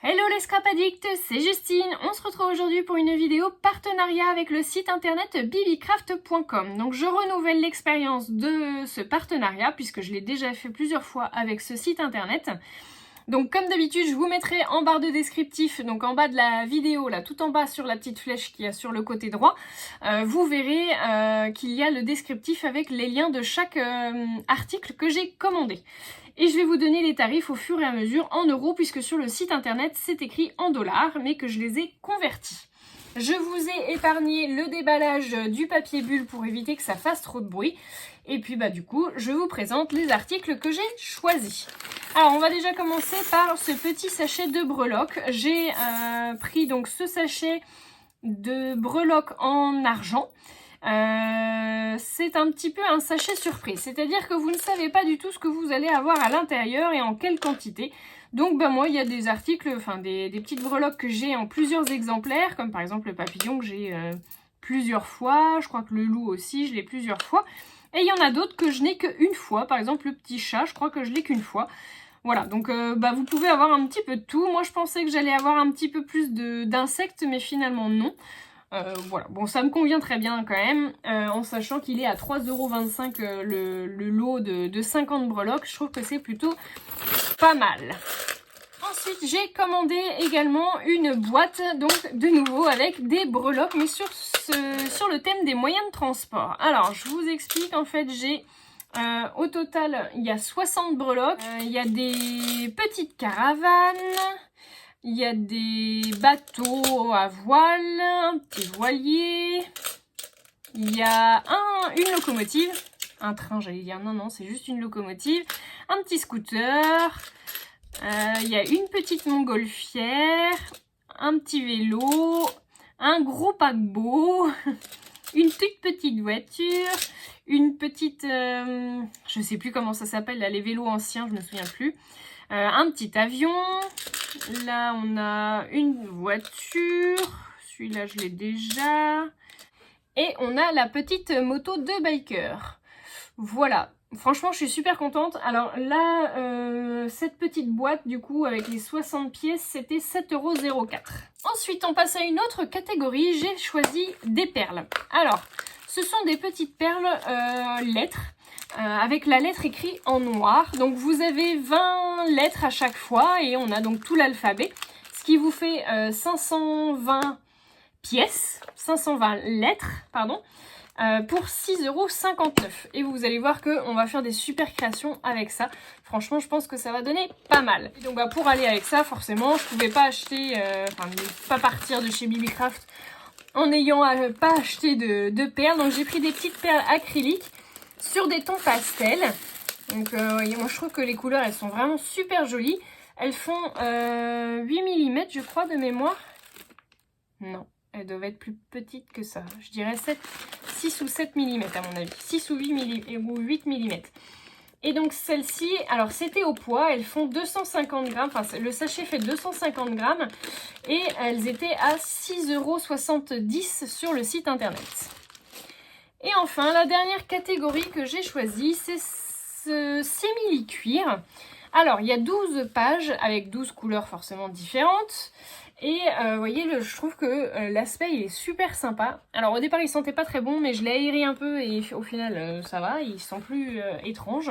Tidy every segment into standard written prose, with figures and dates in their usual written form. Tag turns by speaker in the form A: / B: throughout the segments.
A: Hello les scrap addicts, c'est Justine. On se retrouve aujourd'hui pour une vidéo partenariat avec le site internet bbcraft.com. Donc je renouvelle l'expérience de ce partenariat puisque je l'ai déjà fait plusieurs fois avec ce site internet. Donc comme d'habitude, je vous mettrai en barre de descriptif, donc en bas de la vidéo, là tout en bas sur la petite flèche qu'il y a sur le côté droit, vous verrez qu'il y a le descriptif avec les liens de chaque article que j'ai commandé. Et je vais vous donner les tarifs au fur et à mesure en euros, puisque sur le site internet c'est écrit en dollars, mais que je les ai convertis. Je vous ai épargné le déballage du papier bulle pour éviter que ça fasse trop de bruit. Et puis du coup, je vous présente les articles que j'ai choisis. Alors on va déjà commencer par ce petit sachet de breloques. J'ai pris donc ce sachet de breloques en argent. C'est un petit peu un sachet surprise, c'est-à-dire que vous ne savez pas du tout ce que vous allez avoir à l'intérieur et en quelle quantité. Donc moi il y a des articles, enfin des petites breloques que j'ai en plusieurs exemplaires, comme par exemple le papillon que j'ai plusieurs fois, je crois que le loup aussi je l'ai plusieurs fois, et il y en a d'autres que je n'ai qu'une fois, par exemple le petit chat je crois que je l'ai qu'une fois. Voilà, donc vous pouvez avoir un petit peu de tout. Moi je pensais que j'allais avoir un petit peu plus d'insectes, mais finalement non. Voilà, bon ça me convient très bien quand même, en sachant qu'il est à 3,25 € le lot de 50 breloques, je trouve que c'est plutôt pas mal. Ensuite j'ai commandé également une boîte, donc de nouveau avec des breloques, mais sur le thème des moyens de transport. Alors je vous explique, en fait j'ai au total il y a 60 breloques, il y a des petites caravanes. Il y a des bateaux à voile, un petit voilier, il y a une locomotive, un train j'allais dire, non c'est juste une locomotive, un petit scooter, il y a une petite montgolfière, un petit vélo, un gros paquebot, une toute petite voiture, une petite, je sais plus comment ça s'appelle là, les vélos anciens, je me souviens plus, un petit avion. Là, on a une voiture. Celui-là, je l'ai déjà. Et on a la petite moto de biker. Voilà. Franchement, je suis super contente. Alors là, cette petite boîte, du coup, avec les 60 pièces, c'était 7,04 €. Ensuite, on passe à une autre catégorie. J'ai choisi des perles. Alors, ce sont des petites perles lettres. Avec la lettre écrite en noir. Donc vous avez 20 lettres à chaque fois et on a donc tout l'alphabet. Ce qui vous fait 520 pièces, 520 lettres, pardon, pour 6,59 €. Et vous allez voir qu'on va faire des super créations avec ça. Franchement, je pense que ça va donner pas mal. Et donc pour aller avec ça, forcément, je pouvais pas acheter, pas partir de chez bbcraft en n'ayant pas acheté de perles. Donc j'ai pris des petites perles acryliques sur des tons pastels. Donc moi je trouve que les couleurs elles sont vraiment super jolies. Elles font 8 mm je crois de mémoire. Non, elles doivent être plus petites que ça. Je dirais 6 ou 7 mm à mon avis. 6 ou 8 mm. Et donc celles-ci, alors c'était au poids, elles font 250 grammes, enfin le sachet fait 250 grammes et elles étaient à 6,70 € sur le site internet. Et enfin, la dernière catégorie que j'ai choisie, c'est ce simili-cuir. Alors, il y a 12 pages avec 12 couleurs forcément différentes. Et vous voyez, je trouve que l'aspect il est super sympa. Alors au départ, il sentait pas très bon, mais je l'ai aéré un peu et au final, ça va. Il sent plus étrange.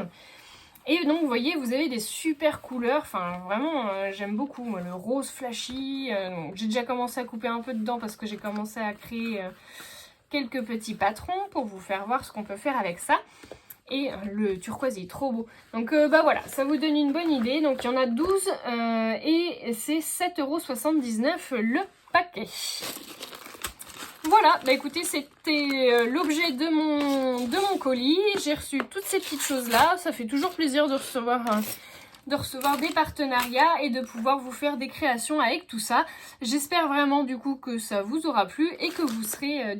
A: Et donc, vous voyez, vous avez des super couleurs. Enfin, vraiment, j'aime beaucoup. Moi, le rose flashy. J'ai déjà commencé à couper un peu dedans parce que j'ai commencé à créer quelques petits patrons pour vous faire voir ce qu'on peut faire avec ça. Et le turquoise il est trop beau. Donc voilà, ça vous donne une bonne idée. Donc il y en a 12 et c'est 7,79 € le paquet. Voilà, écoutez, c'était l'objet de mon colis. J'ai reçu toutes ces petites choses là. Ça fait toujours plaisir de recevoir des partenariats et de pouvoir vous faire des créations avec tout ça. J'espère vraiment du coup que ça vous aura plu et que vous serez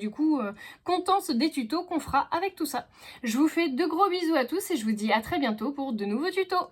A: contents des tutos qu'on fera avec tout ça. Je vous fais de gros bisous à tous et je vous dis à très bientôt pour de nouveaux tutos.